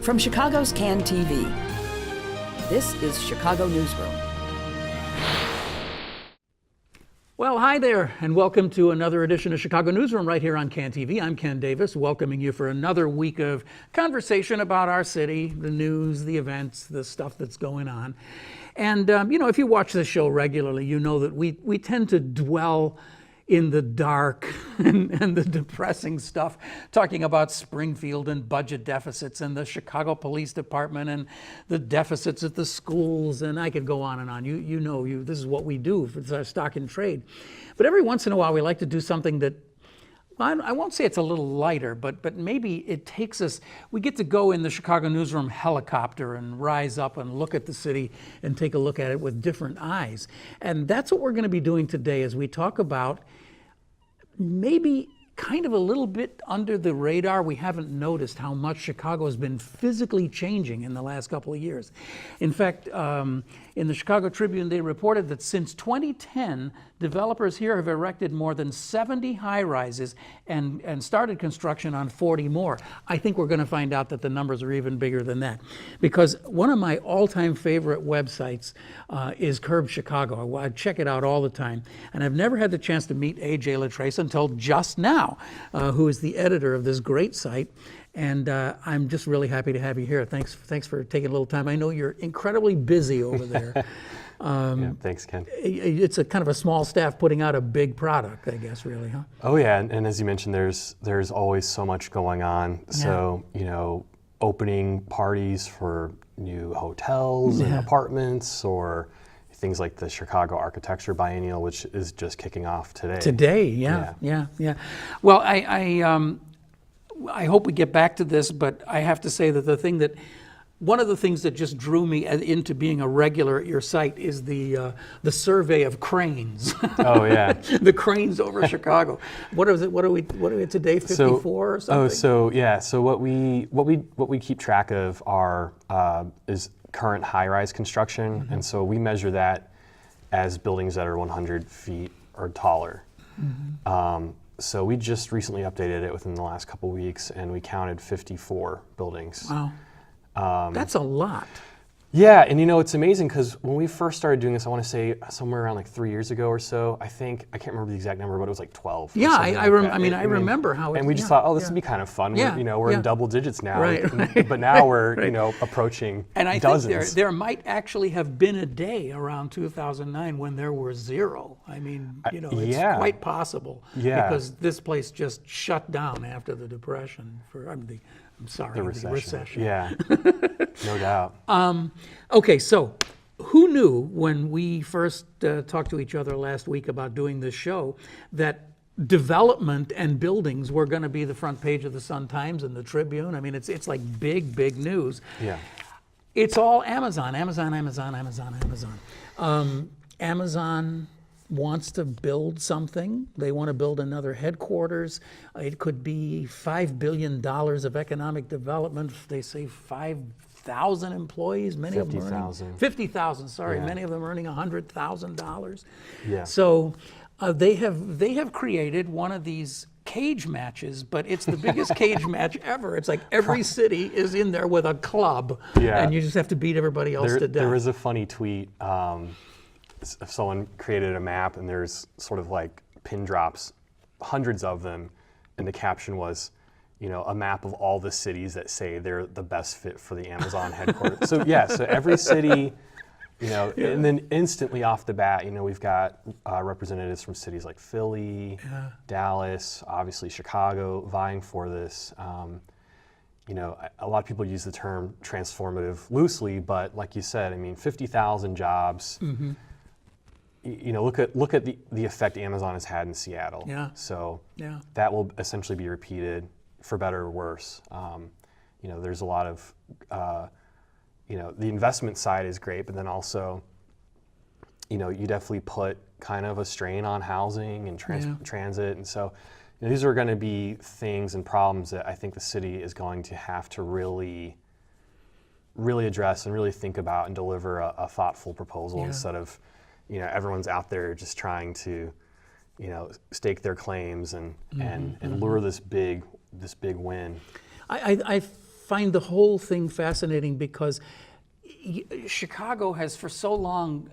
From Chicago's CAN TV, this is Chicago Newsroom. Well, hi there, and welcome to another edition of Chicago Newsroom right here on CAN TV. I'm Ken Davis, welcoming you for another week of conversation about our city, the news, the events, the stuff that's going on. And, if you watch this show regularly, you know that we tend to dwell in the dark and the depressing stuff, talking about Springfield and budget deficits and the Chicago Police Department and the deficits at the schools, and I could go on and on. This is what we do. It's our stock and trade. But every once in a while we like to do something that, I won't say it's a little lighter, but maybe it takes us, we get to go in the Chicago Newsroom helicopter and rise up and look at the city and take a look at it with different eyes. And that's what we're going to be doing today as we talk about maybe kind of a little bit under the radar. We haven't noticed how much Chicago has been physically changing in the last couple of years. In fact, in the Chicago Tribune, they reported that since 2010, developers here have erected more than 70 high-rises and started construction on 40 more. I think we're going to find out that the numbers are even bigger than that, because one of my all-time favorite websites is Curb Chicago. I check it out all the time, and I've never had the chance to meet A.J. Latrace until just now, who is the editor of this great site. And I'm just really happy to have you here. Thanks for taking a little time. I know you're incredibly busy over there. Yeah, thanks, Ken. It's a kind of a small staff putting out a big product, I guess, really, huh? Oh yeah, and as you mentioned, there's always so much going on. Yeah. So opening parties for new hotels and apartments, or things like the Chicago Architecture Biennial, which is just kicking off today. Yeah. Well, I hope we get back to this, but I have to say that one of the things that just drew me into being a regular at your site is the survey of cranes. Oh yeah, the cranes over Chicago. What is it? What are we today? 54 or something? So what we keep track of is current high-rise construction, and so we measure that as buildings that are 100 feet or taller. So we just recently updated it within the last couple of weeks, and we counted 54 buildings. Wow. That's a lot. Yeah, and it's amazing because when we first started doing this, I want to say somewhere around like 3 years ago or so, I can't remember the exact number, but it was like 12. Yeah, I remember how it. And we just thought, this would be kind of fun. Yeah, we're in double digits now, right. But now we're approaching and I dozens. think there might actually have been a day around 2009 when there were zero. It's quite possible. Yeah. Because this place just shut down after the Depression the recession. Yeah, no doubt. Okay, so who knew when we first talked to each other last week about doing this show that development and buildings were going to be the front page of the Sun-Times and the Tribune? I mean, it's like big news. Yeah. It's all Amazon. Amazon wants to build something. They want to build another headquarters. It could be $5 billion of economic development. They say 5,000 employees, many of them 50,000, sorry, yeah. Many of them earning $100,000. Yeah. So they have created one of these cage matches, but it's the biggest cage match ever. It's like every city is in there with a club, and you just have to beat everybody else to death. There was a funny tweet. Someone created a map, and there's sort of like pin drops, hundreds of them, and the caption was, a map of all the cities that say they're the best fit for the Amazon headquarters. So every city, and then instantly off the bat, we've got representatives from cities like Philly, Dallas, obviously Chicago, vying for this. A lot of people use the term transformative loosely, but like you said, 50,000 jobs. Mm-hmm. Look at the effect Amazon has had in Seattle. Yeah. So that will essentially be repeated, for better or worse. There's a lot of, the investment side is great, but then also, you definitely put kind of a strain on housing and transit, and so these are going to be things and problems that I think the city is going to have to really address and really think about and deliver a thoughtful proposal instead of everyone's out there just trying to, stake their claims and lure this big win. I find the whole thing fascinating because Chicago has for so long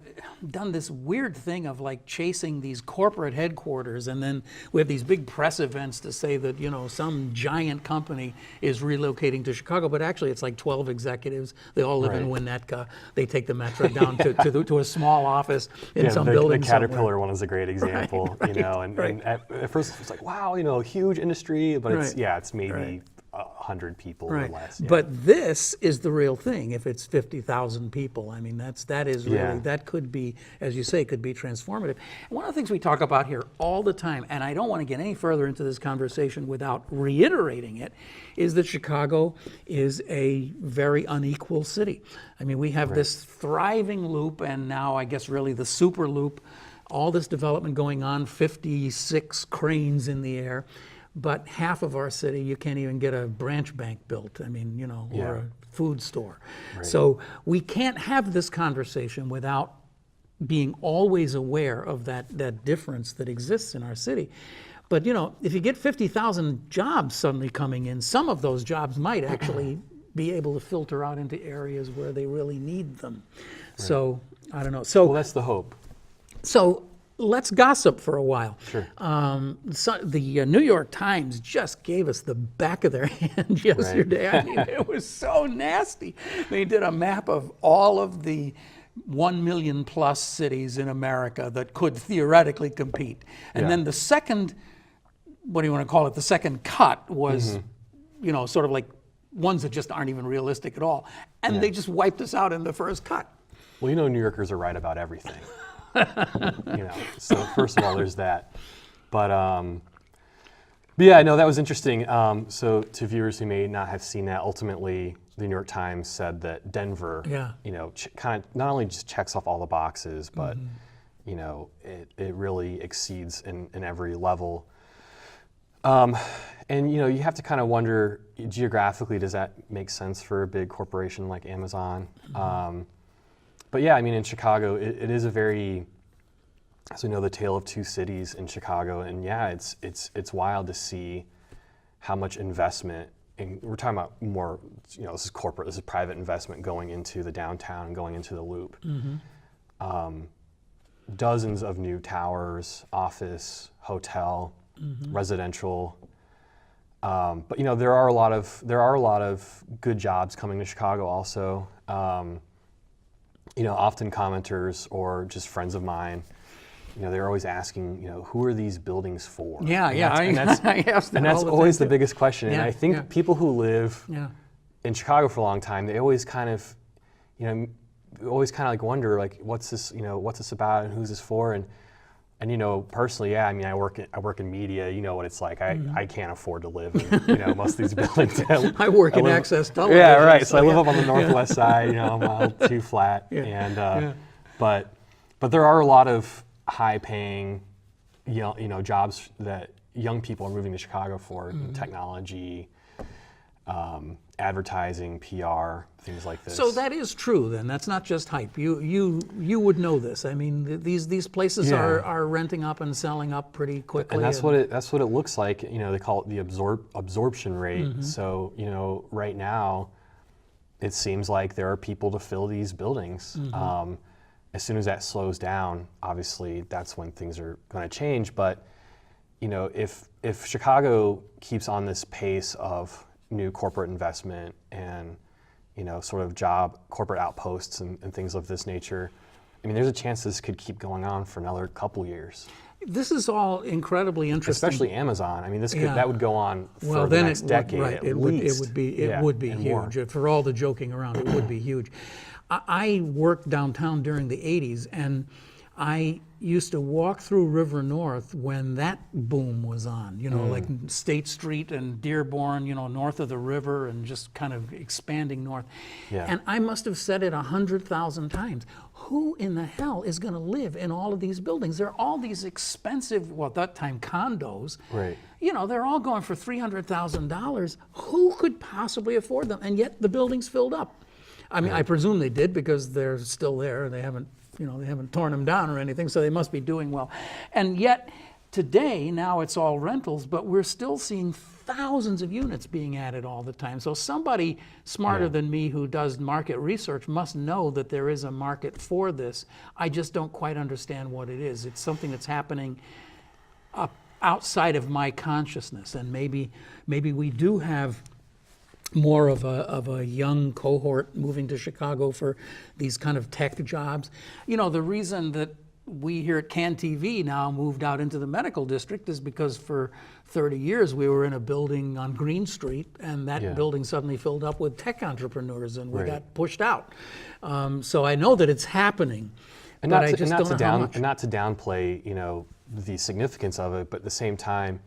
done this weird thing of like chasing these corporate headquarters, and then we have these big press events to say that, you know, some giant company is relocating to Chicago, but actually it's like 12 executives. They all live in Winnetka. They take the metro down to a small office in some building The Caterpillar somewhere. one is a great example, you know, and at first it's like, wow, you know, huge industry, but it's maybe 100 people or less. Yeah. But this is the real thing. If it's 50,000 people, I mean, that is really, that could be, as you say, could be transformative. And one of the things we talk about here all the time, and I don't want to get any further into this conversation without reiterating it, is that Chicago is a very unequal city. I mean, we have this thriving loop, and now I guess really the super loop, all this development going on, 56 cranes in the air. But half of our city, you can't even get a branch bank built. I mean, you know, or a food store. Right. So we can't have this conversation without being always aware of that difference that exists in our city. But, you know, if you get 50,000 jobs suddenly coming in, some of those jobs might actually be able to filter out into areas where they really need them. Right. So, I don't know. So, well, that's the hope. So, let's gossip for a while. Sure. The New York Times just gave us the back of their hand yesterday. I mean, it was so nasty. They did a map of all of the 1 million plus cities in America that could theoretically compete. And then the second, what do you want to call it? The second cut was, you know, sort of like ones that just aren't even realistic at all. And they just wiped us out in the first cut. Well, you know, New Yorkers are right about everything. You know, so first of all, there's that. But yeah, no, that was interesting. So to viewers who may not have seen that, ultimately, the New York Times said that Denver, you know, kind of not only just checks off all the boxes, but you know, it really exceeds in every level. And you know, you have to kind of wonder geographically, does that make sense for a big corporation like Amazon? But yeah, I mean, in Chicago, it is a very, as we know, the tale of two cities in Chicago, and yeah, it's wild to see how much investment. And we're talking about more, you know, this is corporate, this is private investment going into the downtown and going into the Loop. Dozens of new towers, office, hotel, residential. But you know, there are a lot of good jobs coming to Chicago also. You know, often commenters or just friends of mine, you know, they're always asking, you know, who are these buildings for? I asked that. And that's always the biggest question. And I think Yeah. people who live in Chicago for a long time, they always kind of, you know, like wonder, like, what's this about and who's this for? And you know, personally, I mean, I work in media. You know what it's like. I can't afford to live in, you know, most of these buildings. I work in access television. Yeah, right. So I live up on the northwest side. You know, I'm a mile too flat. And but there are a lot of high-paying, you know, jobs that young people are moving to Chicago for: technology, advertising, PR, things like this. So that is true then. That's not just hype. You would know this. I mean, these places are renting up and selling up pretty quickly. And that's what it looks like. You know, they call it the absorption rate. So, you know, right now it seems like there are people to fill these buildings. As soon as that slows down, obviously that's when things are going to change, but you know, if Chicago keeps on this pace of new corporate investment and, you know, sort of corporate outposts and things of this nature, I mean, there's a chance this could keep going on for another couple years. This is all incredibly interesting. Especially Amazon. I mean, that would go on for the then next decade at least. It would be huge. More. For all the joking around, it would be huge. I worked downtown during the 80s, and I used to walk through River North when that boom was on, you know, like State Street and Dearborn, you know, north of the river and just kind of expanding north. And I must have said it 100,000 times. Who in the hell is going to live in all of these buildings? There are all these expensive, well, at that time, condos. Right. You know, they're all going for $300,000. Who could possibly afford them? And yet the building's filled up. I mean, I presume they did because they're still there. They haven't torn them down or anything, so they must be doing well. And yet, Today, now it's all rentals, but we're still seeing thousands of units being added all the time. So somebody smarter than me who does market research must know that there is a market for this. I just don't quite understand what it is. It's something that's happening outside of my consciousness, and maybe we do have more of a young cohort moving to Chicago for these kind of tech jobs. You know, the reason that we here at CAN TV now moved out into the medical district is because for 30 years we were in a building on Green Street, and that building suddenly filled up with tech entrepreneurs, and we got pushed out. So I know that it's happening, and but not I to, just and not don't to know how down much. and not to downplay, you know, the significance of it, but at the same time,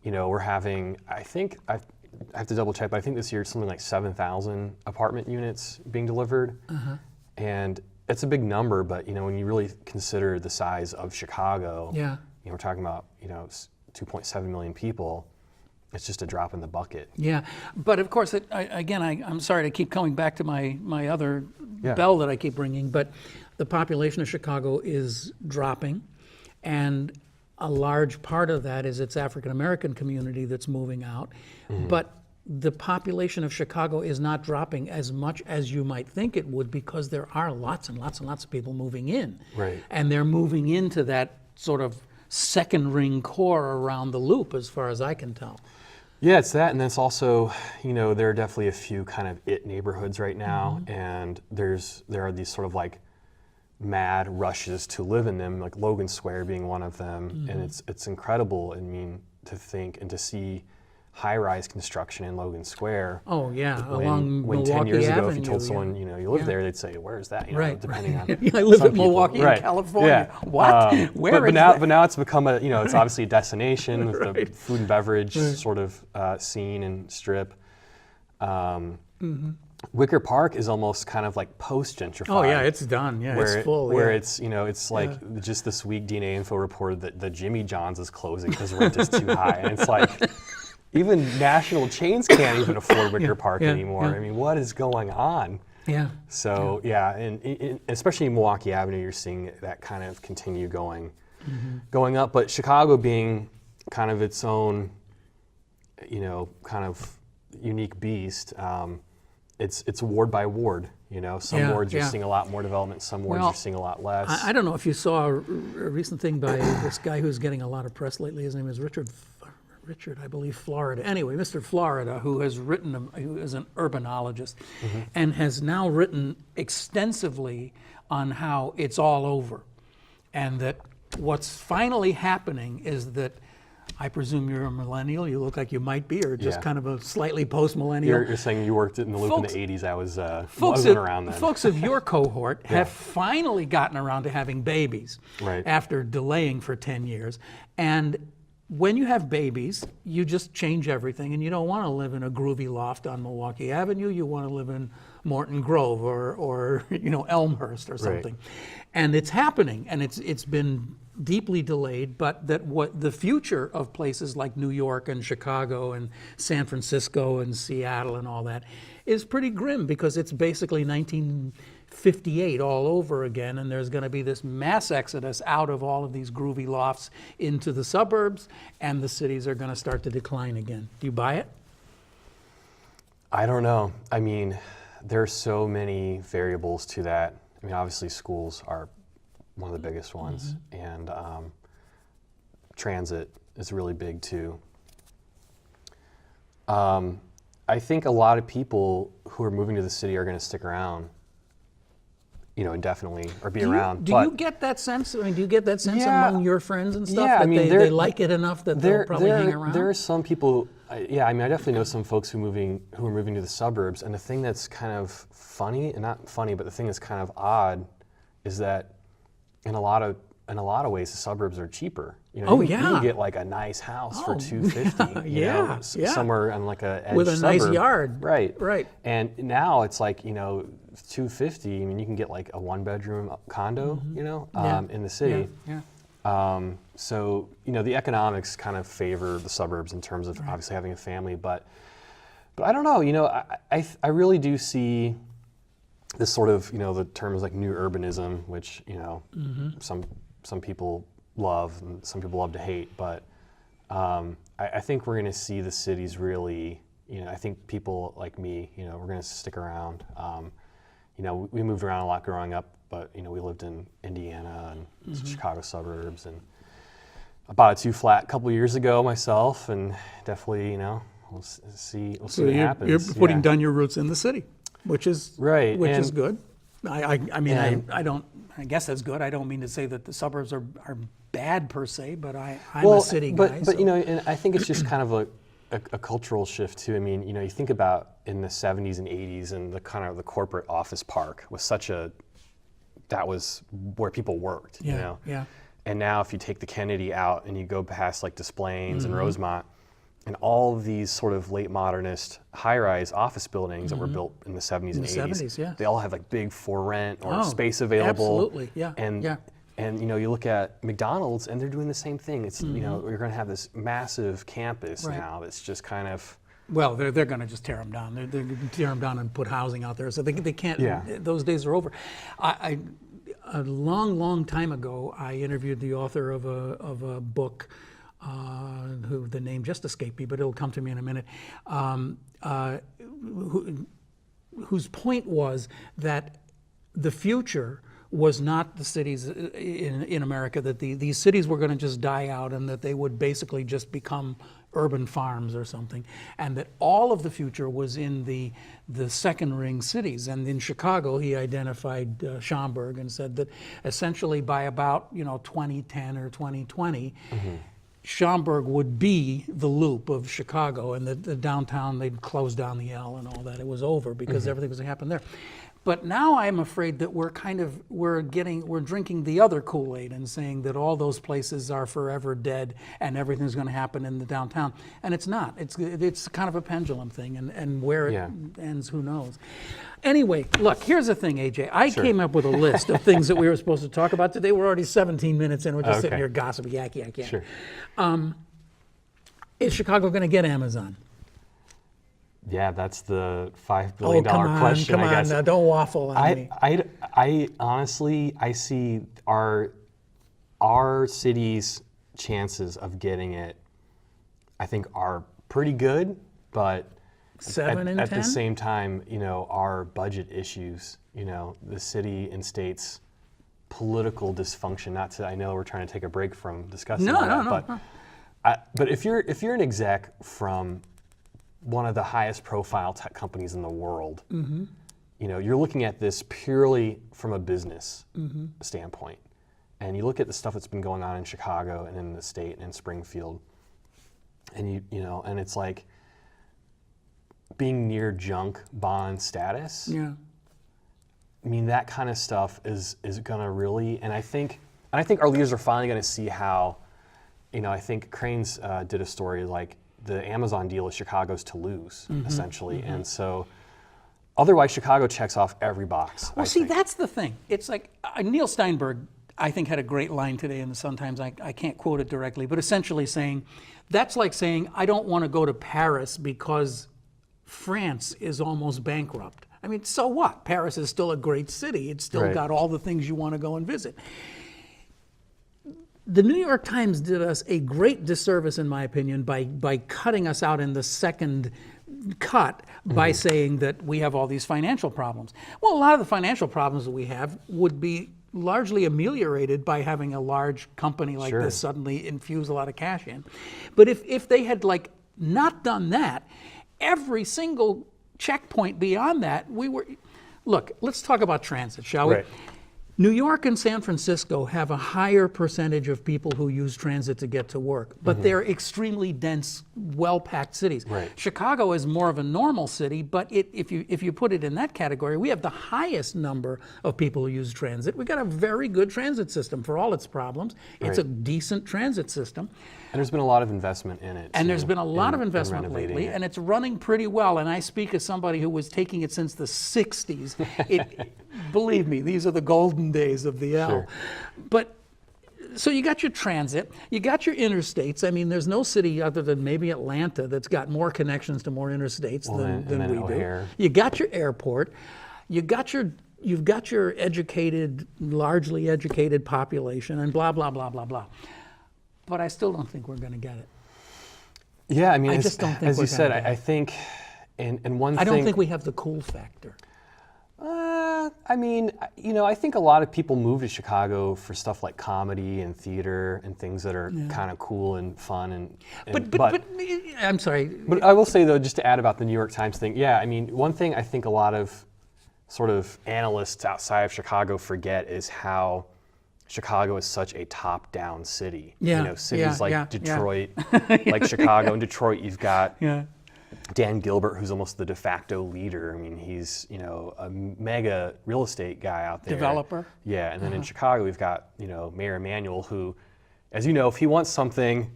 you know, we're having, I think I have to double check, but I think this year it's something like 7,000 apartment units being delivered, and it's a big number. But you know, when you really consider the size of Chicago, you know, we're talking about, you know, 2.7 million people. It's just a drop in the bucket. Yeah, but of course, I'm sorry to keep coming back to my other bell that I keep ringing, but the population of Chicago is dropping, and a large part of that is its African American community that's moving out. But the population of Chicago is not dropping as much as you might think it would, because there are lots and lots and lots of people moving in. Right. And they're moving into that sort of second ring core around the loop, as far as I can tell. Yeah, it's that, and it's also, you know, there are definitely a few kind of it neighborhoods right now, and there are these sort of like mad rushes to live in them, like Logan Square being one of them, and it's incredible. I mean, to think and to see high-rise construction in Logan Square. Oh yeah, when, along when Milwaukee 10 years ago, Avenue, if you told someone, you know, you live there, they'd say, "Where is that?" You know, Right, depending on. I live some in people. Milwaukee, in California. What? Where is but that? now it's become a, you know, it's obviously a destination with the food and beverage sort of scene and strip. Wicker Park is almost kind of like post-gentrified. Oh yeah, it's done. Yeah, it's full. Where it's, you know, it's like just this week DNA Info reported that the Jimmy John's is closing because rent is too high, and it's like even national chains can't even afford Wicker Park anymore. I mean, what is going on? Yeah. So and especially in Milwaukee Avenue, you're seeing that kind of continue going up. But Chicago being kind of its own, you know, kind of unique beast. It's ward by ward, you know. Some wards you're seeing a lot more development, some wards you're seeing a lot less. I don't know if you saw a recent thing by this guy who's getting a lot of press lately. His name is Richard, I believe, Florida. Anyway, Mr. Florida, who has written, who is an urbanologist, and has now written extensively on how it's all over, and that what's finally happening is that, I presume you're a millennial. You look like you might be, or just kind of a slightly post-millennial. You're saying you worked in the loop in the 80s. I wasn't around then. Folks of your cohort have finally gotten around to having babies after delaying for 10 years. And when you have babies, you just change everything, and you don't want to live in a groovy loft on Milwaukee Avenue. You want to live in Morton Grove or you know, Elmhurst or something. And it's happening, and it's been deeply delayed, but that what the future of places like New York and Chicago and San Francisco and Seattle and all that is pretty grim, because it's basically 1958 all over again, and there's going to be this mass exodus out of all of these groovy lofts into the suburbs, and the cities are going to start to decline again. Do you buy it? I don't know. I mean, there are so many variables to that. I mean, obviously schools are one of the biggest ones, and transit is really big too. I think a lot of people who are moving to the city are going to stick around, you know, indefinitely, or be around. Do you get that sense? I mean, do you get that sense among your friends and stuff, Yeah, that I mean, they like it enough that they'll probably hang around? There are some people. Yeah, I mean, I definitely know some folks who are moving to the suburbs. And the thing that's kind of funny, and not funny, but the thing that's kind of odd, is that in a lot of ways, the suburbs are cheaper. You know, you can get like a nice house for $250. You know, somewhere on like a edge with a suburb. nice yard. Right. And now it's like, you know, $250. I mean, you can get like a one-bedroom condo. You know, in the city. So, you know, the economics kind of favor the suburbs in terms of obviously having a family, but I don't know, you know, I really do see this sort of, you know, the term is like new urbanism, which, you know, some people love and some people love to hate, but I think we're going to see the cities really, I think people like me, we're going to stick around. We moved around a lot growing up, but, we lived in Indiana and Chicago suburbs, and I bought a 2-flat a couple years ago myself, and definitely, we'll see what happens. You're putting down your roots in the city, which is right, which is good. I guess that's good. I don't mean to say that the suburbs are bad per se, but I'm a city guy. But and I think it's just kind of a cultural shift too. I mean, you think about in the 70s and 80s and the kind of the corporate office park was that was where people worked. Yeah. And now if you take the Kennedy out and you go past like Des Plaines and Rosemont, and all of these sort of late modernist high-rise office buildings that were built in the 70s and 80s, they all have like big for rent or space available. Absolutely, yeah. And you look at McDonald's and they're doing the same thing. It's we're going to have this massive campus now that's just kind of. Well, they're going to just tear them down. They're going to tear them down and put housing out there. So they can't. Yeah. Those days are over. A long time ago, I interviewed the author of a book. Who the name just escaped me, but it'll come to me in a minute. Whose point was that the future was not the cities in America, that these cities were going to just die out and that they would basically just become urban farms or something, and that all of the future was in the second ring cities. And in Chicago, he identified Schaumburg and said that essentially by about 2010 or 2020, Schaumburg would be the loop of Chicago, and the downtown, they'd close down the L and all that. It was over because everything was going to happen there. But now I'm afraid that we're drinking the other Kool-Aid and saying that all those places are forever dead and everything's going to happen in the downtown. And it's not. It's kind of a pendulum thing, and where it ends, who knows. Anyway, look, here's the thing, AJ. I came up with a list of things that we were supposed to talk about today. We're already 17 minutes in. We're just sitting here gossiping, yak. Sure. Is Chicago going to get Amazon? Yeah, that's the $5 billion question. Come on, now, don't waffle on me. I honestly, I see our city's chances of getting it, I think, are pretty good, but 7 in 10? At the same time, our budget issues, the city and state's political dysfunction. I know we're trying to take a break from discussing that, but if you're an exec from one of the highest profile tech companies in the world, you're looking at this purely from a business standpoint. And you look at the stuff that's been going on in Chicago and in the state and in Springfield, and and it's like being near junk bond status. Yeah. I mean, that kind of stuff is gonna really, and I think our leaders are finally gonna see how, I think Crane's did a story like, the Amazon deal is Chicago's to lose, essentially. And so otherwise, Chicago checks off every box. Well, see, that's the thing. It's like Neil Steinberg, I think, had a great line today in the Sun-Times. I can't quote it directly, but essentially saying, that's like saying, I don't want to go to Paris because France is almost bankrupt. I mean, so what? Paris is still a great city. It's still got all the things you want to go and visit. The New York Times did us a great disservice, in my opinion, by cutting us out in the second cut by saying that we have all these financial problems. Well, a lot of the financial problems that we have would be largely ameliorated by having a large company like this suddenly infuse a lot of cash in. But if they had not done that, every single checkpoint beyond that, look, let's talk about transit, shall we? New York and San Francisco have a higher percentage of people who use transit to get to work, but they're extremely dense, well-packed cities. Chicago is more of a normal city, but if you put it in that category, we have the highest number of people who use transit. We've got a very good transit system for all its problems. It's a decent transit system. And there's been a lot of investment in it. And there's been a lot of investment lately, and it's running pretty well. And I speak as somebody who was taking it since the 60s. Believe me, these are the golden days of the L. But so you got your transit, you got your interstates. I mean, there's no city other than maybe Atlanta that's got more connections to more interstates than we do. You got your airport, you got your you've got your educated, largely educated population, and blah blah blah blah blah. But I still don't think we're going to get it. Yeah, I mean, I just don't think as we're you said, gonna get I think, and one I thing. don't think we have the cool factor. I mean, I think a lot of people move to Chicago for stuff like comedy and theater and things that are kind of cool and fun. But I'm sorry. But I will say, though, just to add about the New York Times thing, yeah, I mean, one thing I think a lot of sort of analysts outside of Chicago forget is how Chicago is such a top-down city. Yeah, Cities like Detroit, yeah. like Chicago and Detroit, you've got Yeah. Dan Gilbert, who's almost the de facto leader. I mean, he's a mega real estate guy out there. Developer. Yeah, and then in Chicago, we've got Mayor Emanuel, who, as you know, if he wants something,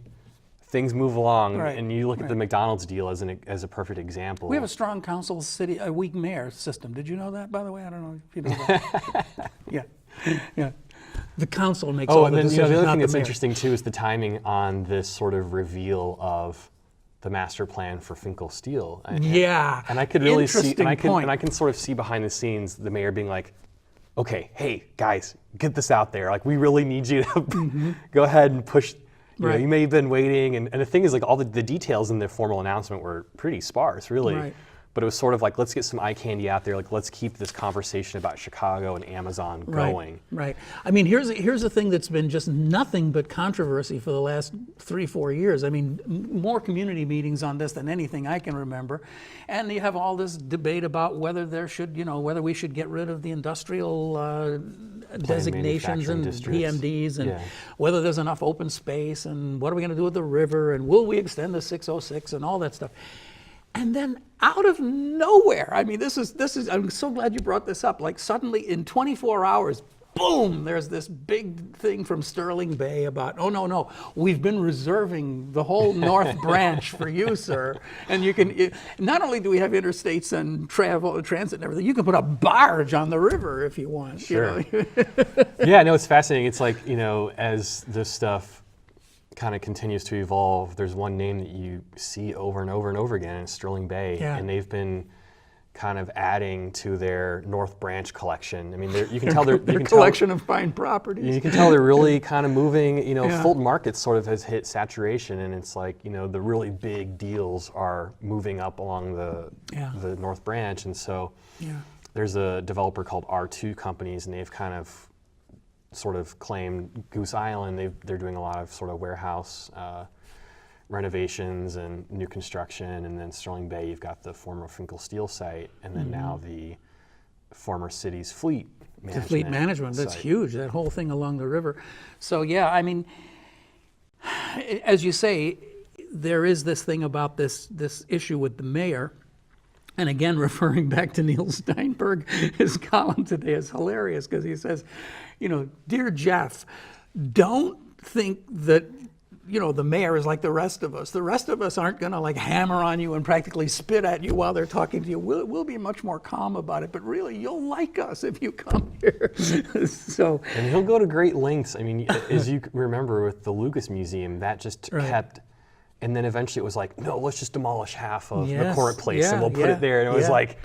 things move along. Right, And you look at the McDonald's deal as a perfect example. We have a strong council city, a weak mayor system. Did you know that, by the way? I don't know if you know that. Yeah. The council makes all and the then decisions, the other not thing that's mayor. interesting too is the timing on this sort of reveal of the master plan for Finkel Steel. Yeah. And I could really see, Interesting point. and I can sort of see behind the scenes the mayor being like, "Okay, hey guys, get this out there. Like, we really need you to go ahead and push. Right. You may have been waiting." And the thing is, like, all the details in the formal announcement were pretty sparse, really. Right. But it was sort of like, let's get some eye candy out there. Like, let's keep this conversation about Chicago and Amazon going. Right. I mean, here's a thing that's been just nothing but controversy for the last 3-4 years. I mean, more community meetings on this than anything I can remember, and you have all this debate about whether whether we should get rid of the industrial designations and manufacturing PMDs, and Yeah. whether there's enough open space, and what are we going to do with the river, and will we extend the 606 and all that stuff. And then out of nowhere, I mean, this is, I'm so glad you brought this up. Like, suddenly in 24 hours, boom, there's this big thing from Sterling Bay about, oh, no, we've been reserving the whole North Branch for you, sir. And not only do we have interstates and transit and everything, you can put a barge on the river if you want. Sure. Yeah, no, it's fascinating. It's like, as this stuff kind of continues to evolve, there's one name that you see over and over and over again, and it's Sterling Bay. Yeah. And they've been kind of adding to their North Branch collection. I mean, you can tell they're Their collection of fine properties. You can tell they're really kind of moving. Yeah. Fulton Market sort of has hit saturation, and it's like, the really big deals are moving up along the North Branch, and so there's a developer called R2 Companies, and they've kind of sort of claimed Goose Island. They're doing a lot of sort of warehouse renovations and new construction, and then Sterling Bay, you've got the former Finkel Steel site, and then now the former city's fleet management. The fleet management, that's site. huge, that whole thing along the river. So yeah, I mean, as you say, there is this thing about this issue with the mayor. And again, referring back to Neil Steinberg, his column today is hilarious because he says, "Dear Jeff, don't think that, the mayor is like the rest of us. The rest of us aren't going to like hammer on you and practically spit at you while they're talking to you. We'll be much more calm about it, but really, you'll like us if you come here." So, and he'll go to great lengths. I mean, as you remember with the Lucas Museum, that just kept. And then eventually it was like, no, let's just demolish half of the current place and we'll put it there. And it was like,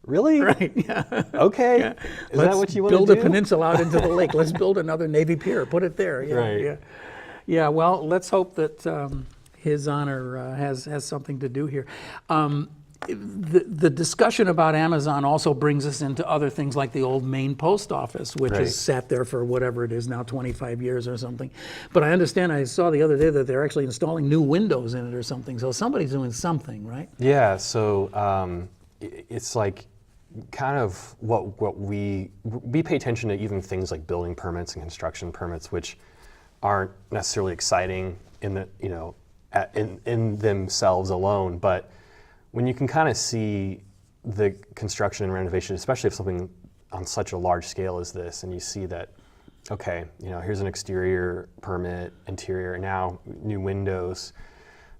really? Right, yeah. Okay. Yeah. Is that what you want to do? Build a peninsula out into the lake. Let's build another Navy pier. Put it there. Yeah, Right. Yeah, well, let's hope that His Honor has something to do here. The discussion about Amazon also brings us into other things like the old Maine post office, which has sat there for whatever it is now, 25 years or something. But I understand, I saw the other day that they're actually installing new windows in it or something. So somebody's doing something, right? Yeah, so it's like kind of what we pay attention to, even things like building permits and construction permits, which aren't necessarily exciting in the, in themselves alone, but when you can kind of see the construction and renovation, especially if something on such a large scale as this, and you see that, okay, here's an exterior permit, interior, and now new windows.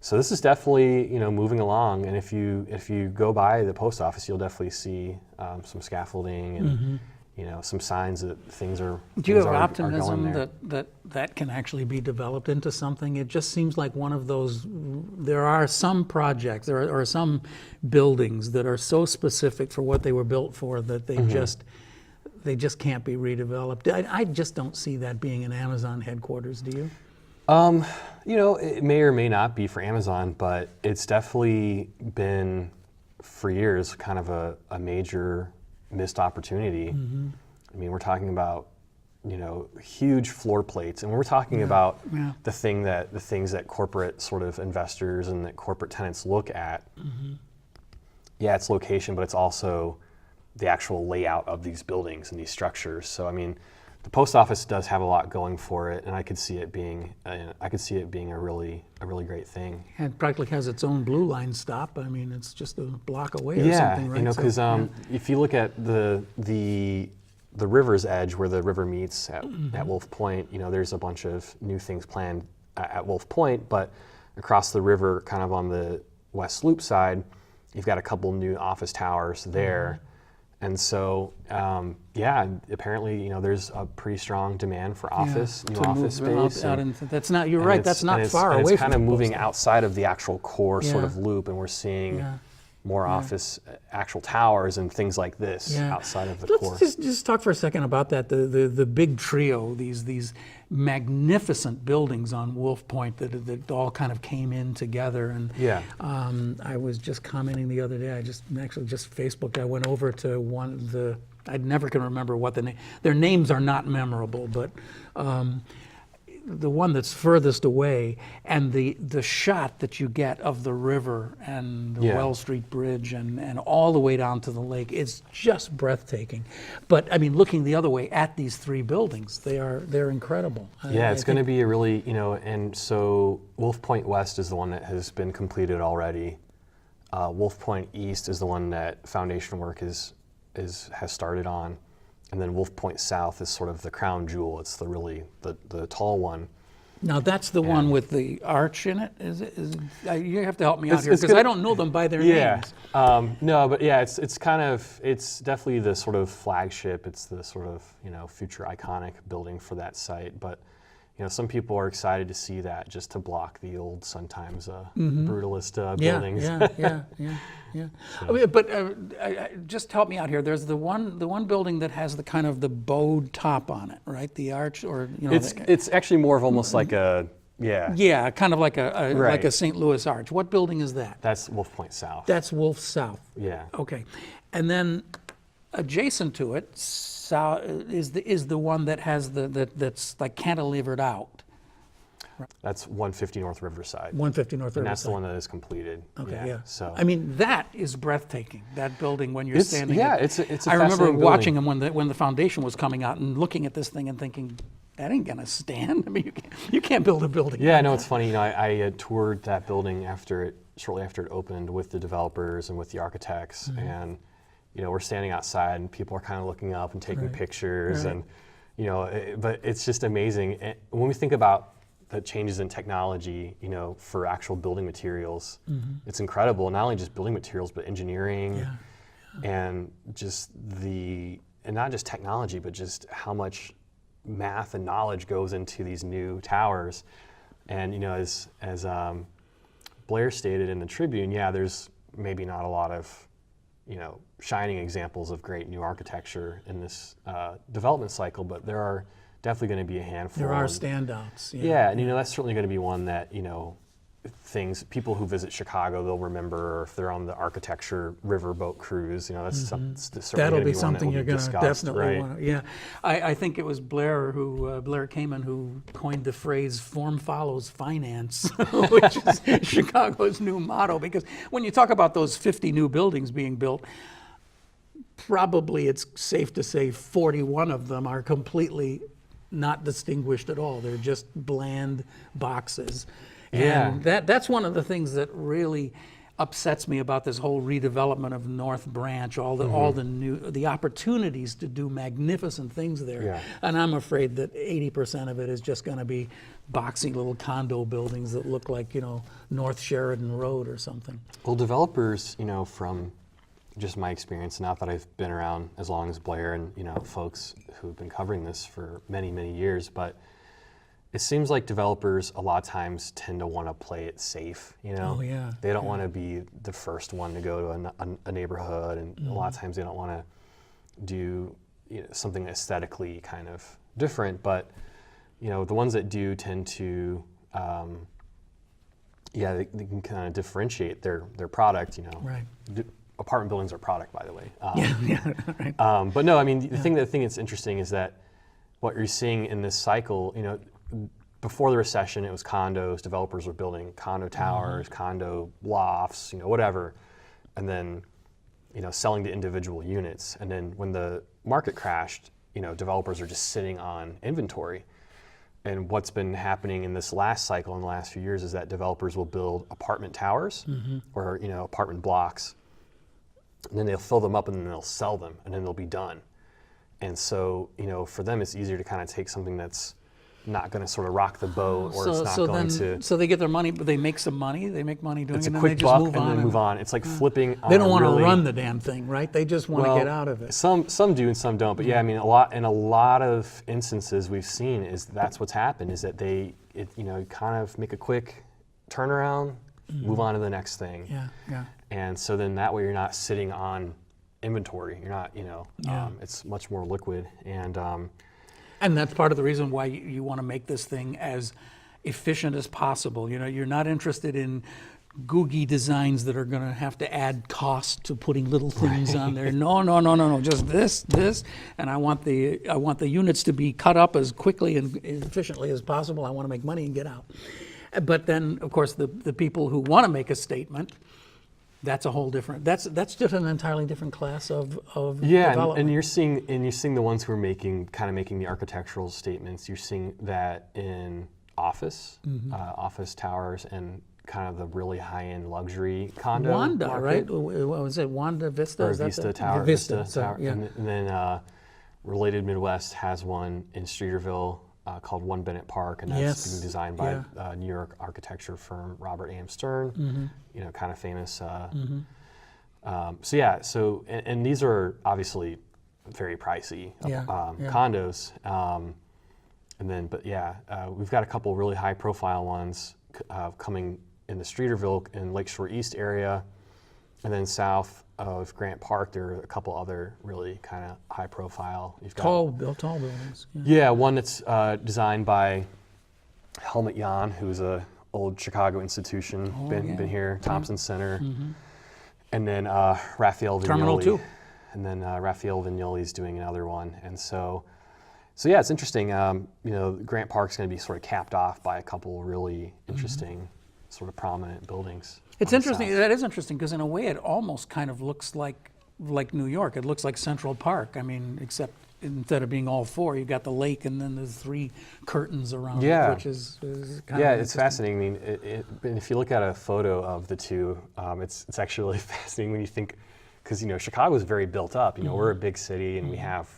So this is definitely, moving along. And if you go by the post office, you'll definitely see some scaffolding and some signs that things are. Do you have are optimism going there. that can actually be developed into something? It just seems like one of those. There are some projects, there are some buildings that are so specific for what they were built for that they just they just can't be redeveloped. I just don't see that being an Amazon headquarters. Do you? It may or may not be for Amazon, but it's definitely been for years kind of a major missed opportunity. I mean, we're talking about huge floor plates, and we're talking about the things that corporate sort of investors and that corporate tenants look at. Yeah, it's location, but it's also the actual layout of these buildings and these structures. So I mean, the post office does have a lot going for it, and I could see it being a really great thing. And it practically has its own blue line stop. I mean, it's just a block away or something, right? Because if you look at the river's edge where the river meets at Wolf Point, there's a bunch of new things planned at Wolf Point, but across the river, kind of on the West Loop side, you've got a couple new office towers there. And so, apparently, there's a pretty strong demand for new office space. That's not. You're right. That's not far away. It's kind of moving outside of the actual core sort of loop, and we're seeing more office, actual towers and things like this outside of the core. Let's just talk for a second about that. The big trio, these magnificent buildings on Wolf Point that all kind of came in together. And I was just commenting the other day. I just Facebooked. I went over to I never can remember what their names are not memorable, but the one that's furthest away, and the shot that you get of the river and the Well Street Bridge and all the way down to the lake is just breathtaking. But I mean, looking the other way at these three buildings, they're incredible. It's going to be a really, and so Wolf Point West is the one that has been completed already. Wolf Point East is the one that foundation work has started on. And then Wolf Point South is sort of the crown jewel. It's the tall one. Now that's the one with the arch in it. Is it? You have to help me out here because I don't know them by their names. No, but it's definitely the sort of flagship. It's the sort of future iconic building for that site. But some people are excited to see that just to block the old, sometimes brutalist buildings. Yeah. So. I mean, but just help me out here. There's the one building that has the kind of the bowed top on it, right? The arch, or it's actually more of almost like a kind of like a St. Louis arch. What building is that? That's Wolf Point South. That's Wolf South. Yeah. Okay, and then adjacent to it is the one that has that's like cantilevered out. That's 150 North Riverside. 150 North Riverside. And that's the one that is completed. Okay, yeah. So I mean, that is breathtaking. That building when you're standing. Yeah, it's a I remember watching building. them when the foundation was coming out and looking at this thing and thinking, that ain't gonna stand. I mean, you can't build a building. Yeah, no, it's funny. I toured that building shortly after it opened with the developers and with the architects, and we're standing outside and people are kind of looking up and taking pictures, and but it's just amazing. And when we think about the changes in technology, for actual building materials, it's incredible. Not only just building materials, but engineering, and just and not just technology, but just how much math and knowledge goes into these new towers. And as Blair stated in the Tribune, there's maybe not a lot of shining examples of great new architecture in this development cycle, but there are definitely going to be a handful. There are standouts. And that's certainly going to be one that people who visit Chicago, they'll remember, or if they're on the architecture riverboat cruise, that's certainly that'll be one something you're going to definitely want. Right? I think it was Blair Kamen who coined the phrase "form follows finance," which is Chicago's new motto. Because when you talk about those 50 new buildings being built, probably it's safe to say 41 of them are completely not distinguished at all. They're just bland boxes. And that's one of the things that really upsets me about this whole redevelopment of North Branch, all the opportunities to do magnificent things there. Yeah. And I'm afraid that 80% of it is just going to be boxy little condo buildings that look like, North Sheridan Road or something. Well, developers, from just my experience, not that I've been around as long as Blair and folks who've been covering this for many, many years, but it seems like developers a lot of times tend to want to play it safe. They don't want to be the first one to go to a neighborhood, and a lot of times they don't want to do something aesthetically kind of different. But the ones that do tend to, they can kind of differentiate their product. Right. Apartment buildings are product, by the way. Right. But no, I mean, the thing that's interesting is that what you're seeing in this cycle, before the recession, it was condos. Developers were building condo towers, condo lofts, whatever, and then, selling to individual units. And then when the market crashed, developers are just sitting on inventory. And what's been happening in this last cycle, in the last few years, is that developers will build apartment towers or apartment blocks, and then they'll fill them up and then they'll sell them, and then they'll be done. And so, for them, it's easier to kind of take something that's not going to sort of rock the boat, or it's not going to. So they get their money, but they make some money. They make money doing it, It's a and then quick they just buck move and on. then move on. It's like flipping. They don't want to really, run the damn thing, right? They just want to get out of it. Some do and some don't. But yeah, I mean, in a lot of instances we've seen is that's what's happened, is that they kind of make a quick turnaround, move on to the next thing. Yeah. And so then that way you're not sitting on inventory. You're not, it's much more liquid. And that's part of the reason why you want to make this thing as efficient as possible. You're not interested in googie designs that are going to have to add cost to putting little things on there. No. Just this, and I want the units to be cut up as quickly and efficiently as possible. I want to make money and get out. But then, of course, the people who want to make a statement, that's a whole different. That's just an entirely different class of development. And you're seeing the ones who are making the architectural statements. You're seeing that in office towers, and kind of the really high-end luxury condo Wanda, market. right? What was it? Wanda Vista? Or Is that Vista Tower. Vista Vista Tower. yeah. And then Related Midwest has one in Streeterville called One Bennett Park, and that's being designed by New York architecture firm Robert A.M. Stern. Kind of famous. And these are obviously very pricey condos. We've got a couple really high-profile ones coming in the Streeterville and Lakeshore East area, and then south of Grant Park, there are a couple other really kind of high-profile. You've got Tall buildings. Yeah, one that's designed by Helmut Jahn, who's a old Chicago institution, been here, Thompson Center, and then Raphael Vignoli. Terminal 2. And then Raphael Vignoli's doing another one, and so yeah, it's interesting. Grant Park's going to be sort of capped off by a couple really interesting, sort of prominent buildings. It's interesting. That is interesting because in a way, it almost kind of looks like New York. It looks like Central Park. I mean, except instead of being all four, you've got the lake and then there's 3 curtains around it, which is kind of it's fascinating. I mean, if you look at a photo of the two, it's actually really fascinating when you think, because Chicago is very built up. We're a big city and we have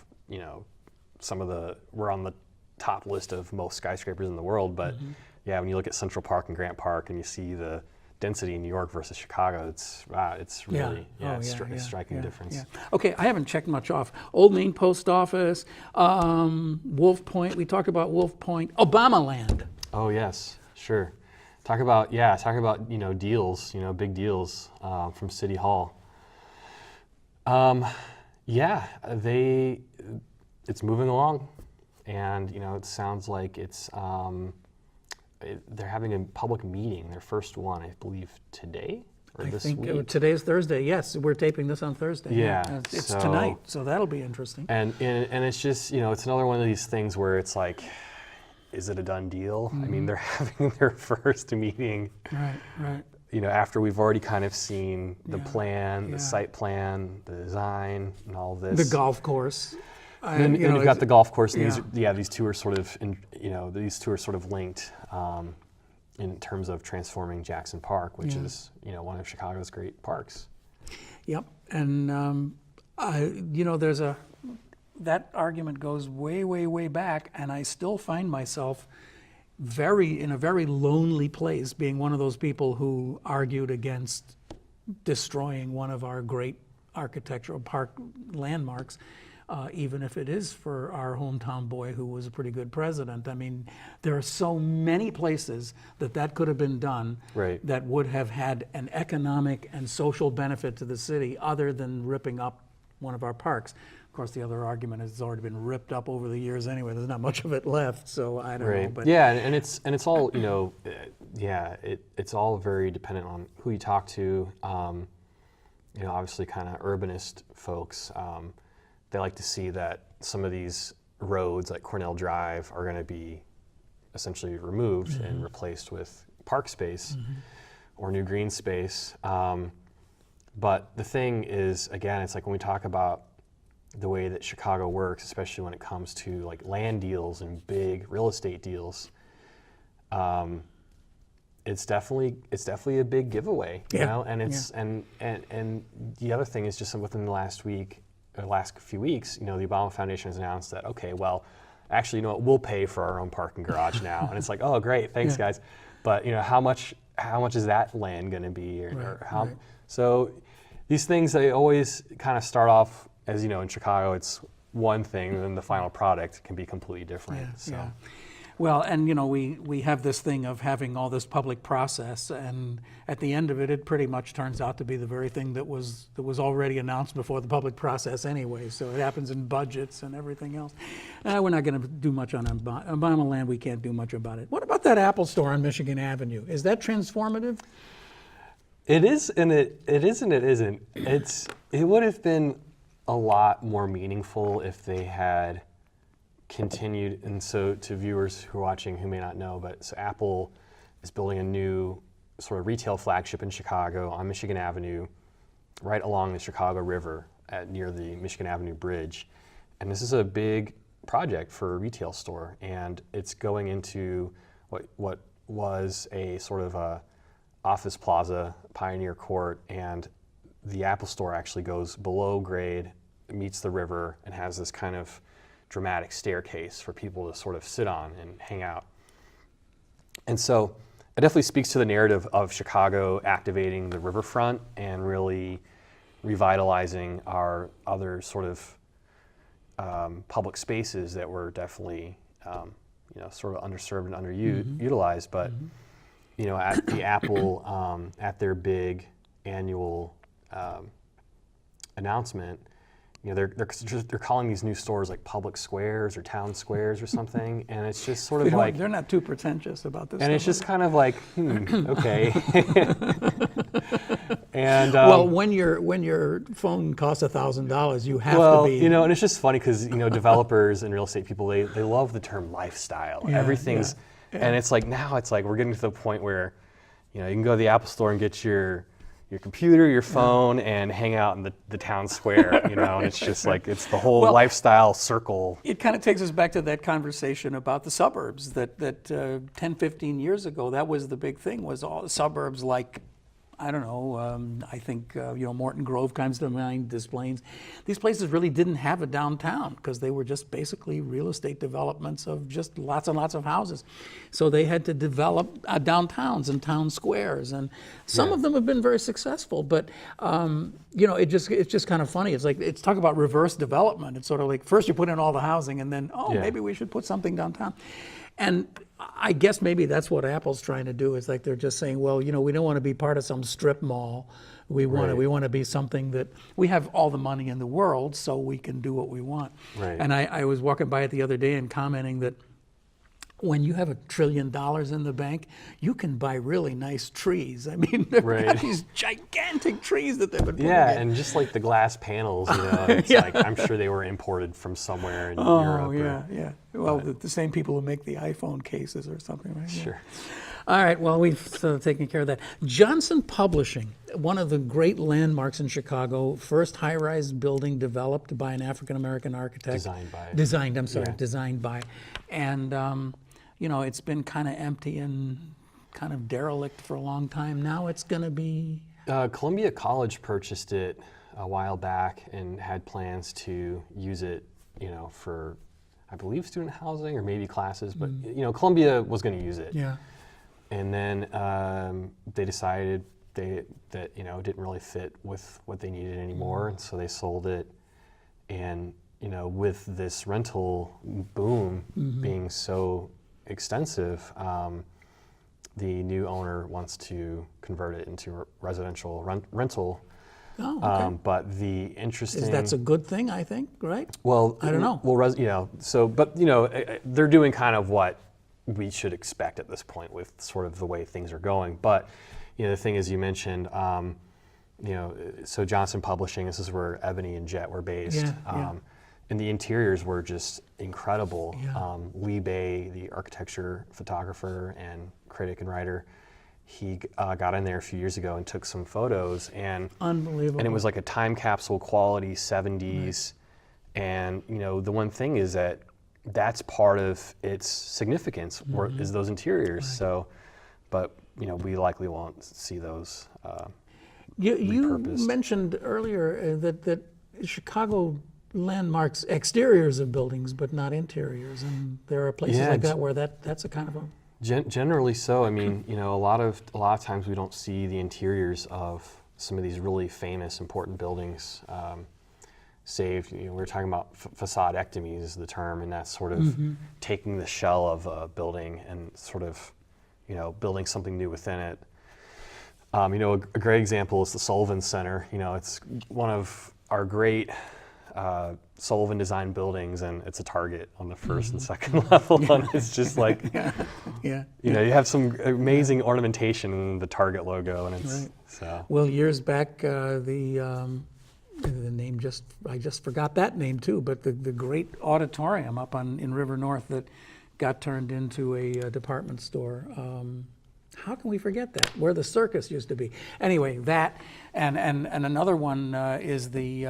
we're on the top list of most skyscrapers in the world. But when you look at Central Park and Grant Park and you see the density in New York versus Chicago, it's really a striking difference. Yeah. Okay, I haven't checked much off. Old Main Post Office, Wolf Point. We talked about Wolf Point, Obama Land. Oh yes, sure. Talk about deals, big deals from City Hall. It's moving along, and it sounds like it's. They're having a public meeting, their first one, I believe, today or this week. I think today's Thursday. Yes, we're taping this on Thursday. Yeah, it's tonight, so that'll be interesting. And it's just it's another one of these things where it's like, is it a done deal? I mean, they're having their first meeting. Right. After we've already kind of seen the plan, the site plan, the design, and all of this. The golf course. And you've got the golf course. And these two are sort of linked in terms of transforming Jackson Park, which is one of Chicago's great parks. Yep, and there's that argument goes way, way, way back, and I still find myself in a very lonely place, being one of those people who argued against destroying one of our great architectural park landmarks. Even if it is for our hometown boy who was a pretty good president. I mean, there are so many places that could have been done that would have had an economic and social benefit to the city other than ripping up one of our parks. Of course, the other argument is it's already been ripped up over the years anyway. There's not much of it left, so I don't know. But yeah, and it's all it's all very dependent on who you talk to. Obviously, kind of urbanist folks, they like to see that some of these roads, like Cornell Drive, are going to be essentially removed and replaced with park space or new green space. But the thing is, again, it's like when we talk about the way that Chicago works, especially when it comes to like land deals and big real estate deals, it's definitely a big giveaway, you know. And it's and the other thing is just within the last few weeks, the Obama Foundation has announced that, okay, well, actually, we'll pay for our own parking garage now, and it's like, oh, great, thanks, guys. But how much is that land going to be, or how? Right. So these things, they always kind of start off as in Chicago, it's one thing, and then the final product can be completely different. Yeah. Well, and we have this thing of having all this public process, and at the end of it, it pretty much turns out to be the very thing that was already announced before the public process anyway. So it happens in budgets and everything else. We're not going to do much on Obama land. We can't do much about it. What about that Apple store on Michigan Avenue? Is that transformative? It is, and it is, and it isn't. It would have been a lot more meaningful if they had continued. And so to viewers who are watching who may not know, but so Apple is building a new sort of retail flagship in Chicago on Michigan Avenue, right along the Chicago River near the Michigan Avenue Bridge. And this is a big project for a retail store, and it's going into what was a sort of a office plaza, Pioneer Court, and the Apple store actually goes below grade, meets the river, and has this kind of dramatic staircase for people to sort of sit on and hang out. And so it definitely speaks to the narrative of Chicago activating the riverfront and really revitalizing our other sort of public spaces that were definitely sort of underserved and underutilized. But at the Apple, at their big annual announcement, they're calling these new stores like public squares or town squares or something, and it's just sort of like they're not too pretentious about this. And it's just kind of like, okay. And well, when your phone costs $1,000, you have to be. And it's just funny because developers and real estate people, they love the term lifestyle. Everything's, and it's like now it's like we're getting to the point where, you can go to the Apple store and get your computer, your phone, and hang out in the town square, and it's just like, it's the whole lifestyle circle. It kind of takes us back to that conversation about the suburbs, that 10, 15 years ago, that was the big thing, was all the suburbs like, I don't know, I think, Morton Grove comes to mind, Des Plaines. These places really didn't have a downtown because they were just basically real estate developments of just lots and lots of houses. So they had to develop downtowns and town squares, and some of them have been very successful, but it's just kind of funny. It's like, it's talk about reverse development. It's sort of like, first you put in all the housing and then, maybe we should put something downtown. And I guess maybe that's what Apple's trying to do. Is like they're just saying, well, we don't want to be part of some strip mall. We want to be something that we have all the money in the world, so we can do what we want. Right. And I was walking by it the other day and commenting that when you have $1 trillion in the bank, you can buy really nice trees. I mean, they've got these gigantic trees that they've been putting in. And just like the glass panels, it's like, I'm sure they were imported from somewhere in Europe. Oh, yeah. Well, the same people who make the iPhone cases or something, right? Sure. All right, well, we've taken care of that. Johnson Publishing, one of the great landmarks in Chicago, first high-rise building developed by an African-American architect. Designed by. And, it's been kind of empty and kind of derelict for a long time. Now it's going to be... Columbia College purchased it a while back and had plans to use it, for, I believe, student housing or maybe classes. But, Columbia was going to use it. Yeah. And then they decided that it didn't really fit with what they needed anymore, and so they sold it. And with this rental boom being so extensive, the new owner wants to convert it into residential rental Oh, okay. But the interesting That's a good thing, I think, right? well, I don't know. Well, but they're doing kind of what we should expect at this point with sort of the way things are going. But the thing is, you mentioned, so Johnson Publishing. This is where Ebony and Jet were based. Yeah. And the interiors were just incredible. Yeah. Lee Bay, the architecture photographer and critic and writer, he got in there a few years ago and took some photos, and Unbelievable. and it was like a time capsule quality 70s. Right. And the one thing is that's part of its significance, or is those interiors. Right. So, but we likely won't see those You repurposed. mentioned earlier that Chicago landmarks exteriors of buildings, but not interiors, and there are places like that where that's a kind of a generally so. I mean, a lot of times we don't see the interiors of some of these really famous, important buildings saved. We were talking about facade-ectomy is the term, and that's sort of taking the shell of a building and sort of building something new within it. A great example is the Sullivan Center. It's one of our great Sullivan design buildings, and it's a Target on the first and second level, and it's just like, you have some amazing ornamentation in the Target logo, and it's so. Well, years back, the name I just forgot that name too, but the great Auditorium up in River North that got turned into a department store. How can we forget that? Where the circus used to be. Anyway, that and another one is the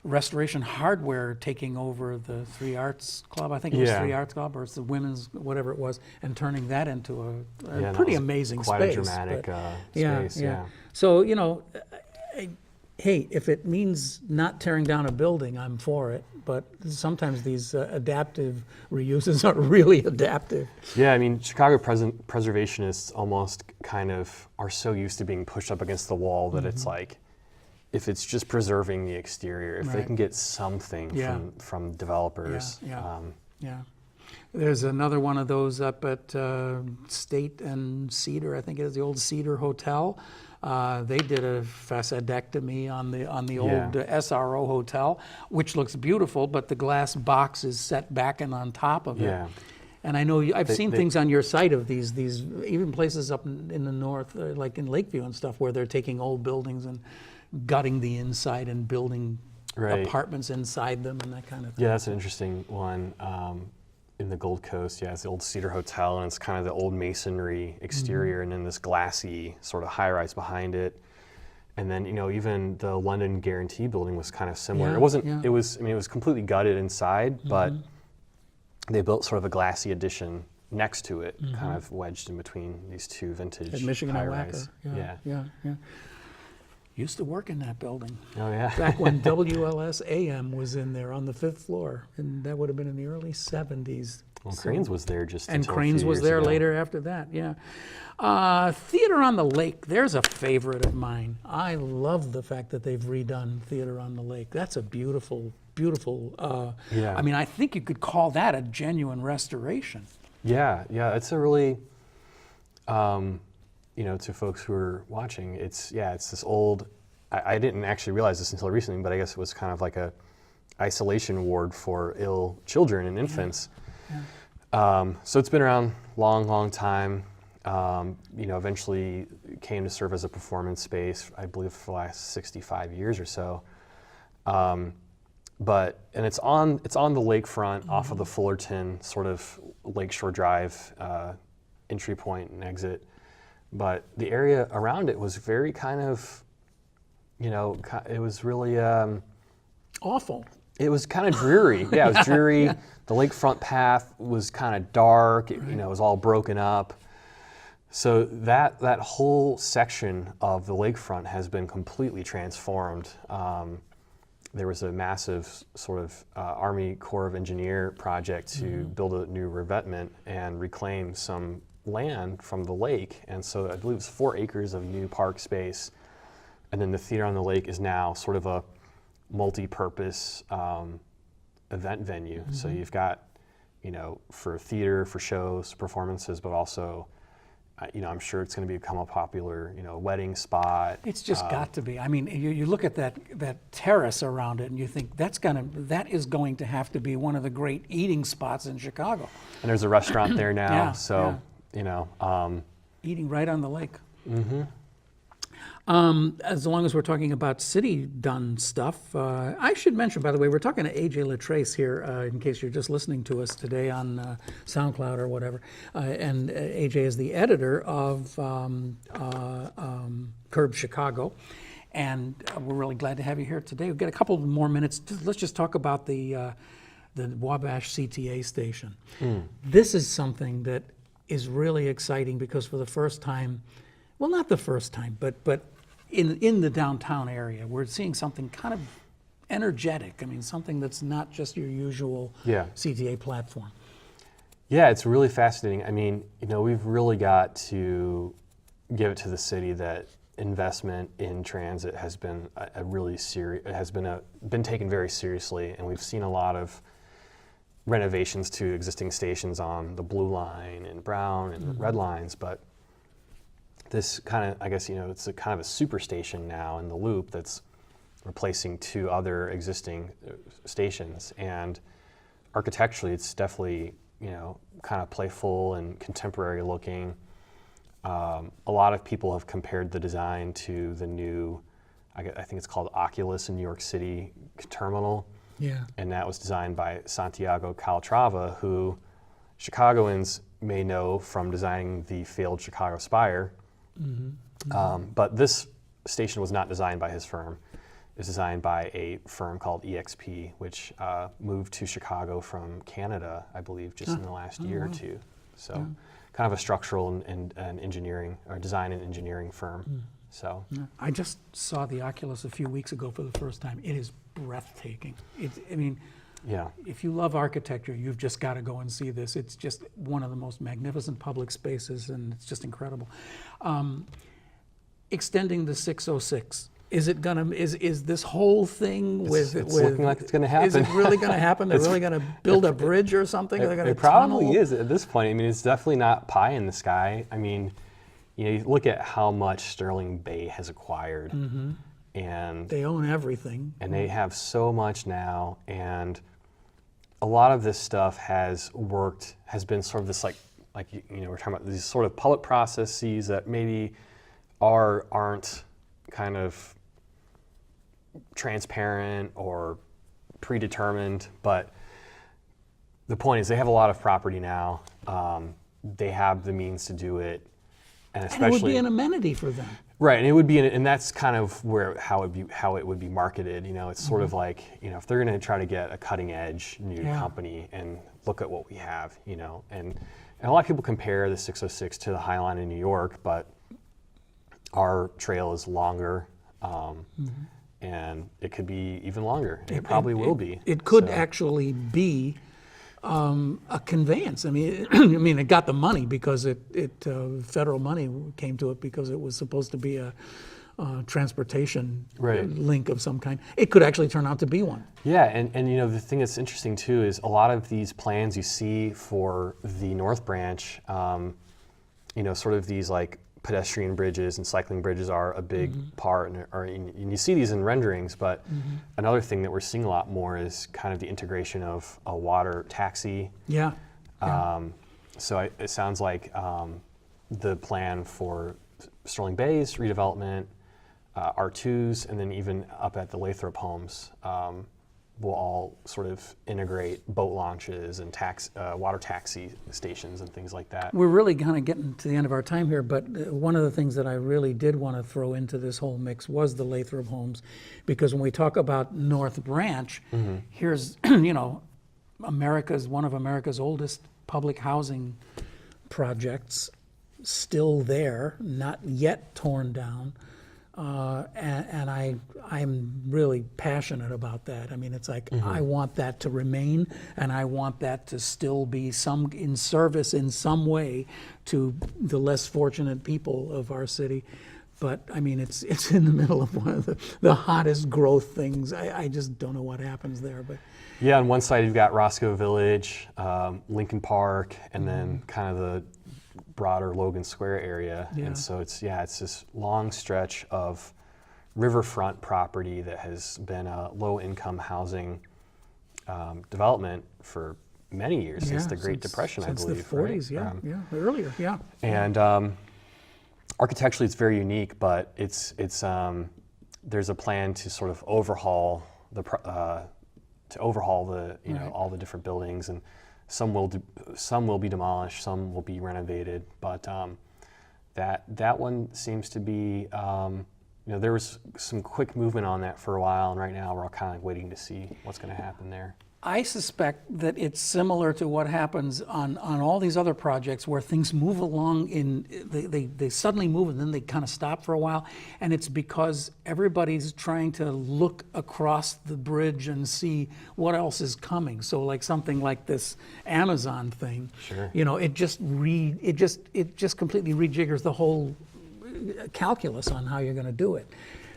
Restoration Hardware taking over the Three Arts Club. I think it was Three Arts Club, or it's the women's, whatever it was, and turning that into a pretty amazing quite space. Quite a dramatic space. Yeah. So hey, if it means not tearing down a building, I'm for it. But sometimes these adaptive reuses are really adaptive. Yeah, I mean, Chicago preservationists almost kind of are so used to being pushed up against the wall that it's like, if it's just preserving the exterior, if they can get something from developers. Yeah. There's another one of those up at State and Cedar, I think it is, the old Cedar Hotel. They did a facadectomy on the old SRO hotel, which looks beautiful, but the glass box is set back and on top of it. Yeah. And I know I've seen things on your site of these even places up in the north, like in Lakeview and stuff, where they're taking old buildings and gutting the inside and building apartments inside them and that kind of thing. Yeah, that's an interesting one. In the Gold Coast, it's the old Cedar Hotel, and it's kind of the old masonry exterior, and then this glassy sort of high-rise behind it. And then, even the London Guarantee building was kind of similar. It wasn't. It was. I mean, it was completely gutted inside, but they built sort of a glassy addition next to it, kind of wedged in between these two vintage at Michigan high-rise. Yeah. Used to work in that building. Oh, yeah. Back when WLS AM was in there on the 5th floor, and that would have been in the early 70s. Well, Cranes was there and Cranes was there later after that, Theater on the Lake, there's a favorite of mine. I love the fact that they've redone Theater on the Lake. That's a beautiful, beautiful, I mean, I think you could call that a genuine restoration. Yeah, it's a really, to folks who are watching, it's this old, I didn't actually realize this until recently, but I guess it was kind of like a isolation ward for ill children and infants. So it's been around long time. Eventually came to serve as a performance space, I believe, for the last 65 years or so. And it's on the lakefront off of the Fullerton sort of Lakeshore Drive entry point and exit. But the area around it was very kind of, it was really awful. It was kind of dreary. Yeah, it was dreary. The lakefront path was kind of dark. It was all broken up. So that whole section of the lakefront has been completely transformed. There was a massive sort of Army Corps of Engineer project to build a new revetment and reclaim some land from the lake. And so I believe it's 4 acres of new park space. And then the Theater on the Lake is now sort of a multi-purpose event venue. So you've got, for theater, for shows, performances, but also, I'm sure it's going to become a popular, wedding spot. It's just got to be. I mean, you look at that terrace around it, and you think that is going to have to be one of the great eating spots in Chicago. And there's a restaurant there now, Yeah, so eating right on the lake. As long as we're talking about city-done stuff, I should mention, by the way, we're talking to AJ Latrace here, in case you're just listening to us today on SoundCloud or whatever. And AJ is the editor of Curb Chicago. And we're really glad to have you here today. We've got a couple more minutes. Let's just talk about the Wabash CTA Station. This is something that is really exciting because for the first time, well, not the first time, but in the downtown area, we're seeing something kind of energetic. I mean, something that's not just your usual CTA platform. Yeah, it's really fascinating. I mean, we've really got to give it to the city that investment in transit has been been taken very seriously, and we've seen a lot of renovations to existing stations on the Blue Line and Brown and the Red Lines, but this kind of, I guess, it's a kind of a super station now in the loop that's replacing two other existing stations. And architecturally, it's definitely, kind of playful and contemporary looking. A lot of people have compared the design to the new, I think it's called Oculus in New York City terminal. Yeah. And that was designed by Santiago Calatrava, who Chicagoans may know from designing the failed Chicago Spire. But this station was not designed by his firm. It was designed by a firm called EXP, which moved to Chicago from Canada, I believe, just in the last year or two. So kind of a structural and engineering, or design and engineering firm. So I just saw the Oculus a few weeks ago for the first time. It is breathtaking. If you love architecture, you've just got to go and see this. It's just one of the most magnificent public spaces, and it's just incredible. Extending the 606. Is it gonna? Is this whole thing it's looking like it's going to happen? Is it really going to happen? They're really going to build a bridge or something? It probably is at this point. I mean, it's definitely not pie in the sky. I mean, you look at how much Sterling Bay has acquired, and they own everything, and they have so much now, and a lot of this stuff has been sort of this like we're talking about these sort of public processes that maybe aren't kind of transparent or predetermined, but the point is they have a lot of property now. They have the means to do it, and especially it would be an amenity for them. Right, and it would be, and that's kind of how it would be marketed. It's sort of like, if they're going to try to get a cutting edge new company and look at what we have, and a lot of people compare the 606 to the High Line in New York, but our trail is longer, and it could be even longer. It probably will be. It could actually be a conveyance. I mean, it got the money because federal money came to it because it was supposed to be a transportation link of some kind. It could actually turn out to be one. Yeah, and the thing that's interesting too is a lot of these plans you see for the North Branch, sort of these like pedestrian bridges and cycling bridges are a big part, and you see these in renderings, but another thing that we're seeing a lot more is kind of the integration of a water taxi. So it sounds like the plan for Sterling Bay's redevelopment, R2's, and then even up at the Lathrop homes will all sort of integrate boat launches and water taxi stations and things like that. We're really kind of getting to the end of our time here, but one of the things that I really did want to throw into this whole mix was the Lathrop homes, because when we talk about North Branch, here's one of America's oldest public housing projects, still there, not yet torn down. And I'm really passionate about that. I mean, it's like I want that to remain, and I want that to still be in service in some way to the less fortunate people of our city. But I mean, it's in the middle of one of the hottest growth things. I just don't know what happens there. But yeah, on one side you've got Roscoe Village, Lincoln Park, and then kind of the broader Logan Square area. Yeah. And so it's this long stretch of riverfront property that has been a low-income housing development for many years, since the Great Depression, I believe. Since the 40s, right? Earlier, yeah. And architecturally, it's very unique, but it's there's a plan to sort of overhaul the all the different buildings, and some will be demolished, some will be renovated, but that one seems to be. There was some quick movement on that for a while, and right now we're all kind of waiting to see what's going to happen there. I suspect that it's similar to what happens on all these other projects where things move along they suddenly move and then they kind of stop for a while, and it's because everybody's trying to look across the bridge and see what else is coming. So like something like this Amazon thing, Sure. It just completely rejiggers the whole calculus on how you're going to do it.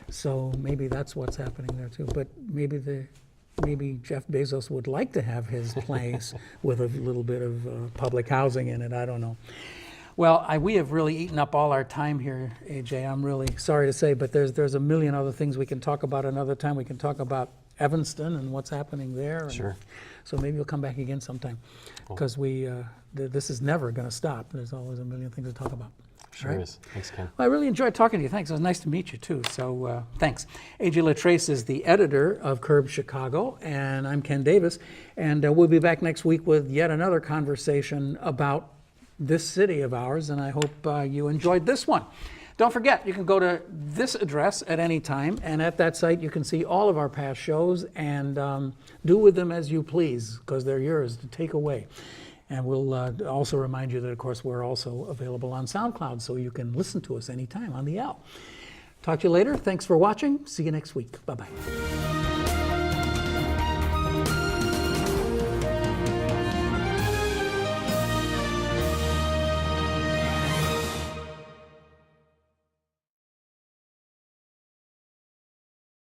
So maybe that's what's happening there too. But maybe Jeff Bezos would like to have his place with a little bit of public housing in it. I don't know. Well, we have really eaten up all our time here, AJ. I'm really sorry to say, but there's a million other things we can talk about another time. We can talk about Evanston and what's happening there. And Sure. so maybe we'll come back again sometime, because this is never going to stop. There's always a million things to talk about. Sure is. Thanks, Ken. Well, I really enjoyed talking to you. Thanks. It was nice to meet you, too. So thanks. AJ Latrace is the editor of Curb Chicago, and I'm Ken Davis. And we'll be back next week with yet another conversation about this city of ours, and I hope you enjoyed this one. Don't forget, you can go to this address at any time, and at that site you can see all of our past shows and do with them as you please, because they're yours to take away. And we'll also remind you that, of course, we're also available on SoundCloud, so you can listen to us anytime on the L. Talk to you later. Thanks for watching. See you next week. Bye-bye.